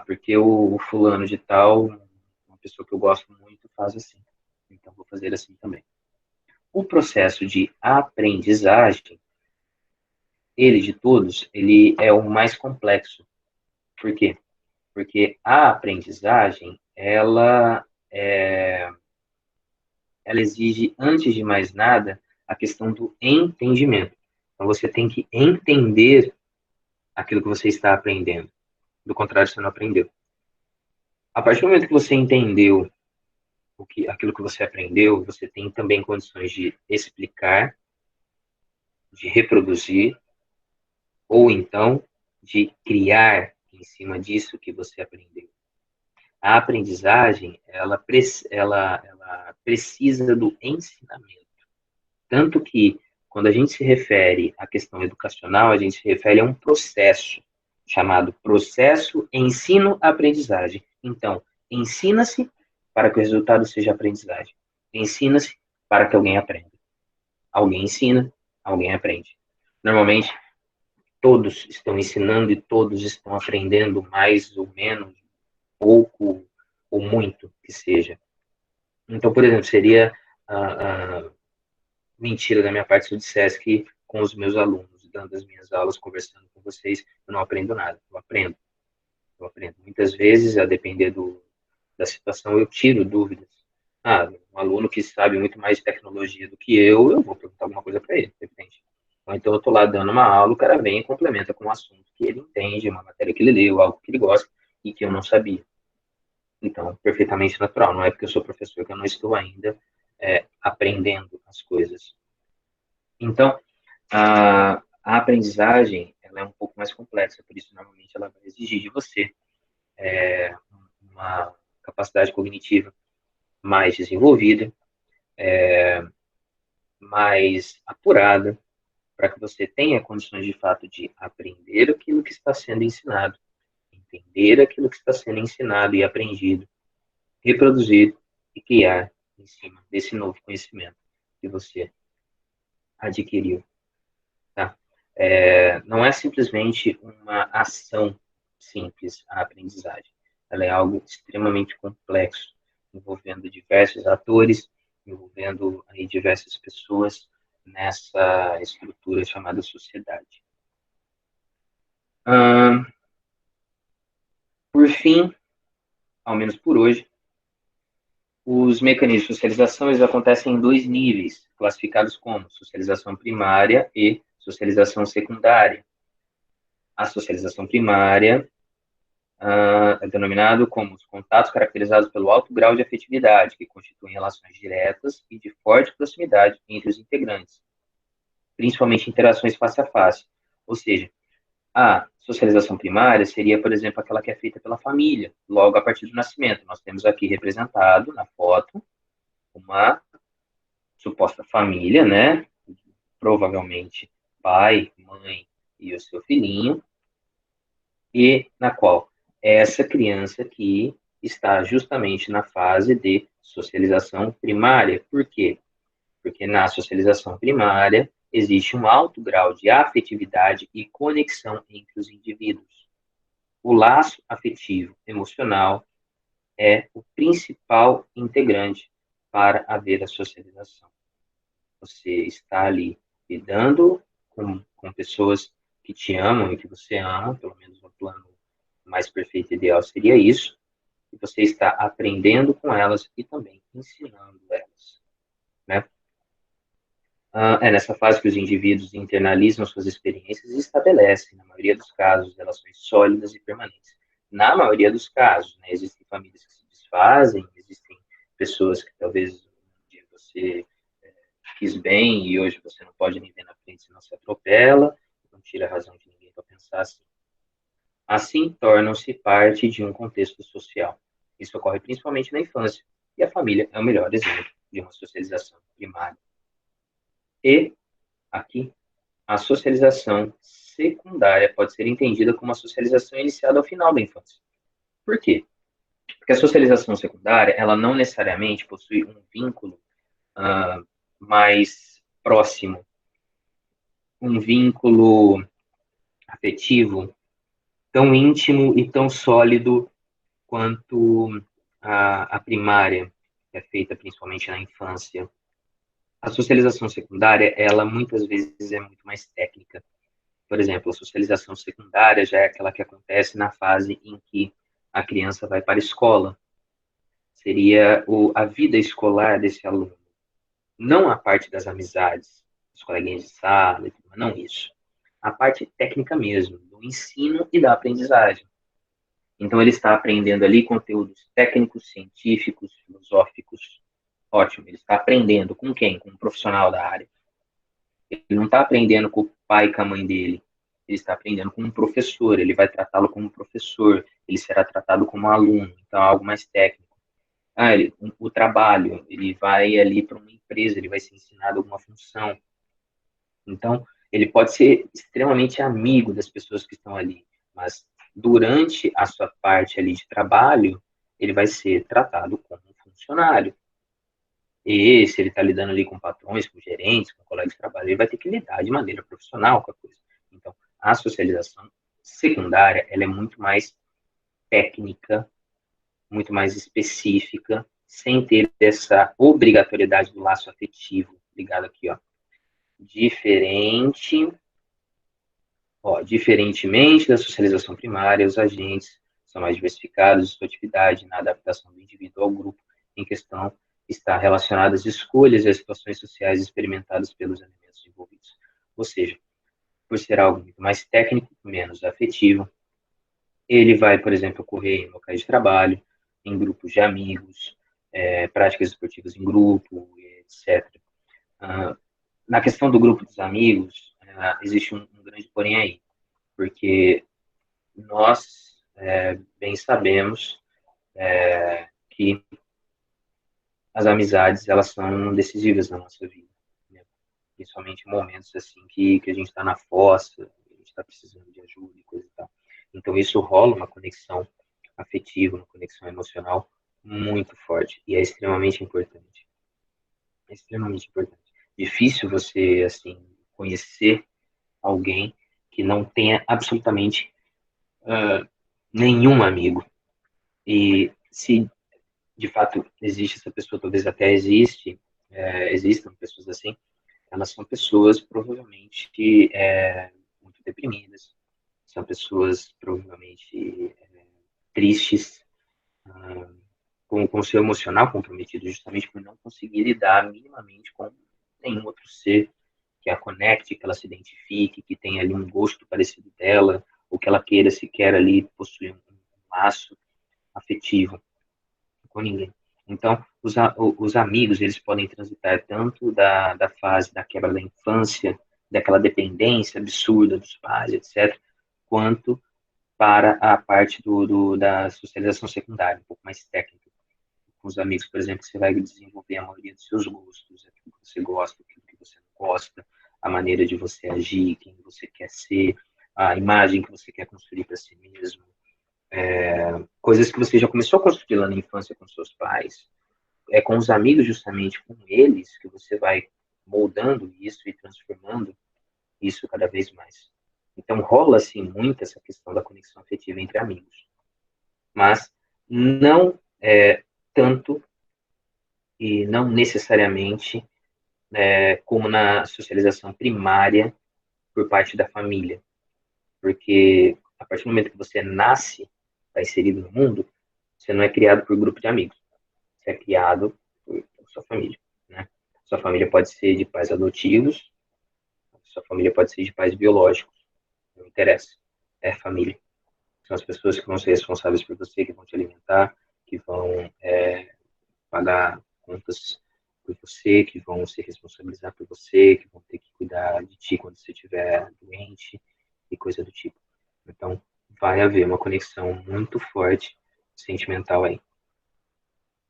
Porque o fulano de tal, uma pessoa que eu gosto muito, faz assim. Então, vou fazer assim também. O processo de aprendizagem, ele de todos, ele é o mais complexo. Por quê? Porque a aprendizagem, ela exige, antes de mais nada, a questão do entendimento. Então, você tem que entender aquilo que você está aprendendo. Do contrário, você não aprendeu. A partir do momento que você entendeu aquilo que você aprendeu, você tem também condições de explicar, de reproduzir, ou então de criar em cima disso que você aprendeu. A aprendizagem, ela precisa do ensinamento. Tanto que, quando a gente se refere à questão educacional, a gente se refere a um processo chamado processo ensino-aprendizagem. Então, ensina-se para que o resultado seja aprendizagem. Ensina-se para que alguém aprenda. Alguém ensina, alguém aprende. Normalmente, todos estão ensinando e todos estão aprendendo mais ou menos, pouco ou muito que seja. Então, por exemplo, seria mentira da minha parte se eu dissesse que com os meus alunos, dando as minhas aulas, conversando com vocês, eu não aprendo nada. Eu aprendo. Eu aprendo. Muitas vezes, a depender da situação, eu tiro dúvidas. Um aluno que sabe muito mais de tecnologia do que eu vou perguntar alguma coisa para ele, de repente. Ou então eu estou lá dando uma aula, o cara vem e complementa com um assunto que ele entende, uma matéria que ele leu, algo que ele gosta e que eu não sabia. Então, perfeitamente natural. Não é porque eu sou professor que eu não estou ainda aprendendo as coisas. Então, a aprendizagem ela é um pouco mais complexa, por isso, normalmente, ela vai exigir de você uma capacidade cognitiva mais desenvolvida, mais apurada, para que você tenha condições, de fato, de aprender aquilo que está sendo ensinado, entender aquilo que está sendo ensinado e aprendido, reproduzir e criar em cima desse novo conhecimento que você adquiriu. Tá? Não é simplesmente uma ação simples a aprendizagem. Ela é algo extremamente complexo, envolvendo diversos atores, envolvendo aí diversas pessoas nessa estrutura chamada sociedade. Por fim, ao menos por hoje, os mecanismos de socialização eles acontecem em dois níveis, classificados como socialização primária e socialização secundária. A socialização primária É denominado como os contatos caracterizados pelo alto grau de afetividade, que constituem relações diretas e de forte proximidade entre os integrantes, principalmente interações face a face. Ou seja, a socialização primária seria, por exemplo, aquela que é feita pela família, logo a partir do nascimento. Nós temos aqui representado na foto uma suposta família, né? Provavelmente pai, mãe e o seu filhinho, e na qual essa criança aqui está justamente na fase de socialização primária. Por quê? Porque na socialização primária existe um alto grau de afetividade e conexão entre os indivíduos. O laço afetivo emocional é o principal integrante para haver a socialização. Você está ali lidando com pessoas que te amam e que você ama, pelo menos no plano mais perfeito e ideal seria isso, e você está aprendendo com elas e também ensinando elas, né? É nessa fase que os indivíduos internalizam suas experiências e estabelecem, na maioria dos casos, relações sólidas e permanentes. Na maioria dos casos, né, existem famílias que se desfazem, existem pessoas que talvez um dia você quis bem e hoje você não pode nem ver na frente, senão se atropela, não tira a razão de ninguém para pensar assim. Assim, tornam-se parte de um contexto social. Isso ocorre principalmente na infância, e a família é o melhor exemplo de uma socialização primária. E, aqui, a socialização secundária pode ser entendida como a socialização iniciada ao final da infância. Por quê? Porque a socialização secundária, ela não necessariamente possui um vínculo mais próximo, um vínculo afetivo tão íntimo e tão sólido quanto a primária, que é feita principalmente na infância. A socialização secundária, ela muitas vezes é muito mais técnica. Por exemplo, a socialização secundária já é aquela que acontece na fase em que a criança vai para a escola. Seria a vida escolar desse aluno. Não a parte das amizades, os coleguinhas de sala, não isso. A parte técnica mesmo, do ensino e da aprendizagem. Então, ele está aprendendo ali conteúdos técnicos, científicos, filosóficos. Ótimo, ele está aprendendo com quem? Com um profissional da área. Ele não está aprendendo com o pai e com a mãe dele. Ele está aprendendo com um professor, ele vai tratá-lo como professor, ele será tratado como aluno, então algo mais técnico. O trabalho, ele vai ali para uma empresa, ele vai ser ensinado alguma função. Então, ele pode ser extremamente amigo das pessoas que estão ali, mas durante a sua parte ali de trabalho, ele vai ser tratado como um funcionário. E se ele está lidando ali com patrões, com gerentes, com colegas de trabalho, ele vai ter que lidar de maneira profissional com a coisa. Então, a socialização secundária, ela é muito mais técnica, muito mais específica, sem ter essa obrigatoriedade do laço afetivo ligado aqui, ó. Diferentemente da socialização primária, os agentes são mais diversificados, sua atividade na adaptação do indivíduo ao grupo em questão está relacionada às escolhas e às situações sociais experimentadas pelos elementos envolvidos. Ou seja, por ser algo muito mais técnico, menos afetivo, ele vai, por exemplo, ocorrer em locais de trabalho, em grupos de amigos, práticas esportivas em grupo, etc. Na questão do grupo dos amigos, existe um grande porém aí, porque nós bem sabemos que as amizades, elas são decisivas na nossa vida, né? Principalmente em momentos assim que a gente está na fossa, a gente está precisando de ajuda e coisa e tal. Então isso rola uma conexão afetiva, uma conexão emocional muito forte e é extremamente importante. É extremamente importante. Difícil você assim conhecer alguém que não tenha absolutamente nenhum amigo. E se de fato existe essa pessoa, talvez até existam pessoas assim, elas são pessoas provavelmente muito deprimidas, são pessoas provavelmente tristes, com o seu emocional comprometido, justamente por não conseguir lidar minimamente com nenhum outro ser que a conecte, que ela se identifique, que tenha ali um gosto parecido dela, ou que ela queira sequer ali possuir um laço afetivo com ninguém. Então, os amigos, eles podem transitar tanto da fase da quebra da infância, daquela dependência absurda dos pais, etc., quanto para a parte da socialização secundária, um pouco mais técnica. Com os amigos, por exemplo, você vai desenvolver a maioria dos seus gostos, aquilo que você gosta, aquilo que você não gosta, a maneira de você agir, quem você quer ser, a imagem que você quer construir para si mesmo, coisas que você já começou a construir lá na infância com seus pais. É com os amigos, justamente com eles, que você vai moldando isso e transformando isso cada vez mais. Então, rola, assim, muito essa questão da conexão afetiva entre amigos. Mas não tanto e não necessariamente como na socialização primária por parte da família. Porque a partir do momento que você nasce, está inserido no mundo, você não é criado por grupo de amigos. Você é criado por sua família, né? Sua família pode ser de pais adotivos, sua família pode ser de pais biológicos, não interessa. É família. São as pessoas que vão ser responsáveis por você, que vão te alimentar, que vão pagar contas por você, que vão se responsabilizar por você, que vão ter que cuidar de ti quando você estiver doente e coisa do tipo. Então, vai haver uma conexão muito forte sentimental aí.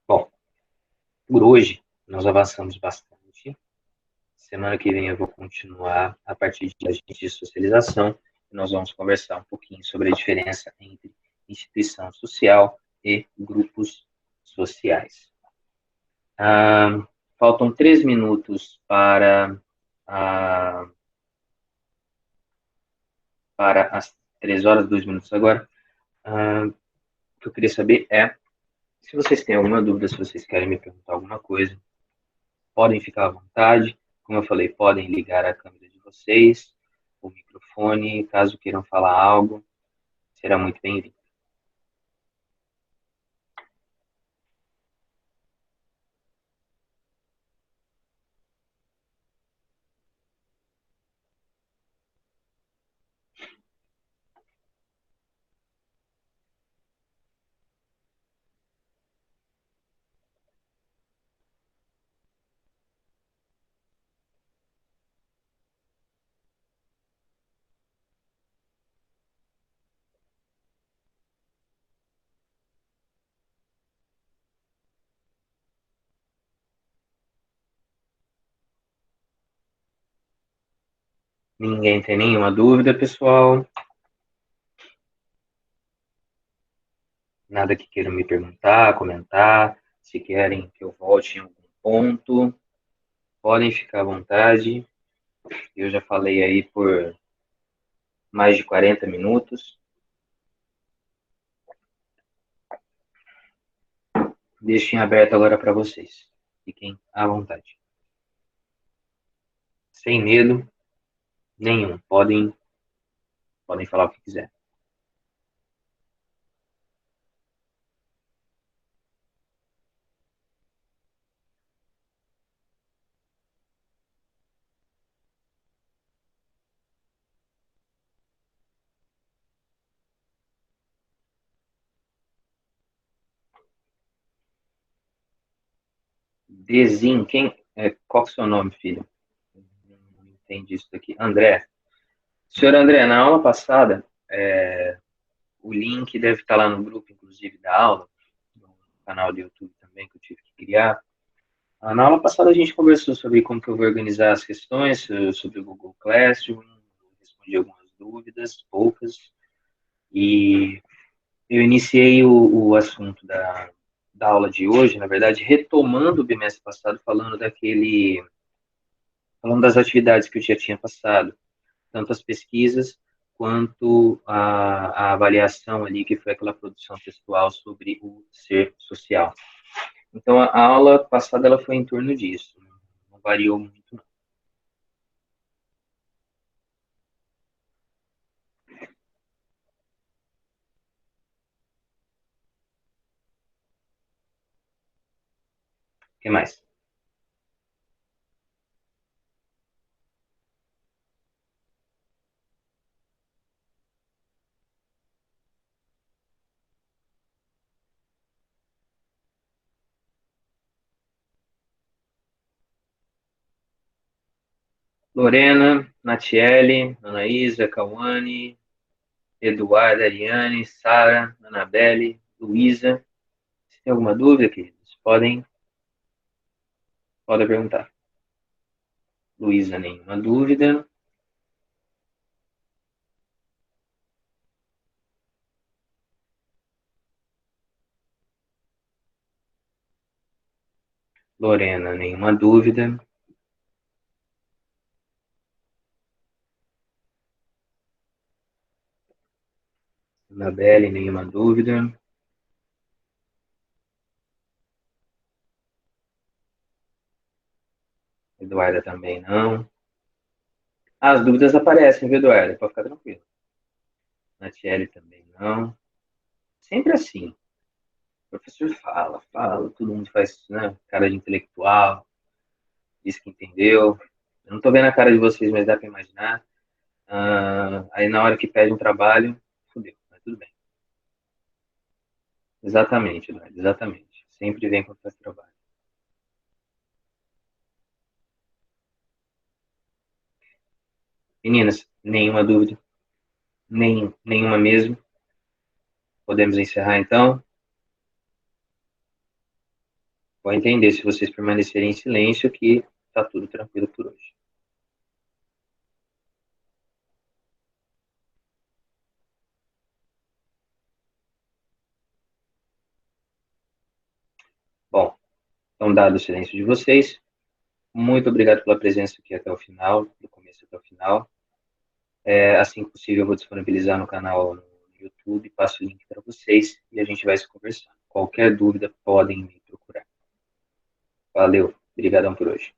Bom, por hoje nós avançamos bastante. Semana que vem eu vou continuar a partir de agentes de socialização e nós vamos conversar um pouquinho sobre a diferença entre instituição social e grupos sociais. Faltam 3 minutos ah, para as 3 horas, 2 minutos agora. O que eu queria saber é se vocês têm alguma dúvida, se vocês querem me perguntar alguma coisa, podem ficar à vontade. Como eu falei, podem ligar a câmera de vocês, o microfone, caso queiram falar algo, será muito bem-vindo. Ninguém tem nenhuma dúvida, pessoal? Nada que queiram me perguntar, comentar, se querem que eu volte em algum ponto, podem ficar à vontade. Eu já falei aí por mais de 40 minutos. Deixo em aberto agora para vocês. Fiquem à vontade. Sem medo nenhum. Podem falar o que quiser. Dezin, qual que é o seu nome, filho? Não entendi isso daqui. André. Senhor André, na aula passada, o link deve estar lá no grupo, inclusive, da aula, no canal do YouTube também, que eu tive que criar. Na aula passada a gente conversou sobre como que eu vou organizar as questões, sobre o Google Classroom, respondi algumas dúvidas, poucas, e eu iniciei o assunto da aula de hoje, na verdade, retomando o bimestre passado, falando das atividades que eu já tinha passado, tanto as pesquisas quanto a avaliação ali, que foi aquela produção textual sobre o ser social. Então, a aula passada ela foi em torno disso, não variou muito. Não. O que mais? Lorena, Natiele, Anaísa, Cauane, Eduardo, Ariane, Sara, Anabelle, Luísa. Se tem alguma dúvida, queridos, podem perguntar. Luísa, nenhuma dúvida. Lorena, nenhuma dúvida. Anabelle, nenhuma dúvida. Eduarda também não. As dúvidas aparecem, viu, Eduarda? Pode ficar tranquilo. Natiele também não. Sempre assim. O professor fala, todo mundo faz, né, cara de intelectual, diz que entendeu. Eu não estou vendo a cara de vocês, mas dá para imaginar. Aí na hora que pede um trabalho, fudeu, mas tudo bem. Exatamente, Eduardo, exatamente. Sempre vem quando faz trabalho. Meninas, nenhuma dúvida, nenhuma mesmo. Podemos encerrar então? Vou entender se vocês permanecerem em silêncio que está tudo tranquilo por hoje. Bom, então dado o silêncio de vocês, muito obrigado pela presença aqui até o final, do começo até o final. Assim que possível, eu vou disponibilizar no canal no YouTube, passo o link para vocês e a gente vai se conversando. Qualquer dúvida, podem me procurar. Valeu, obrigadão por hoje.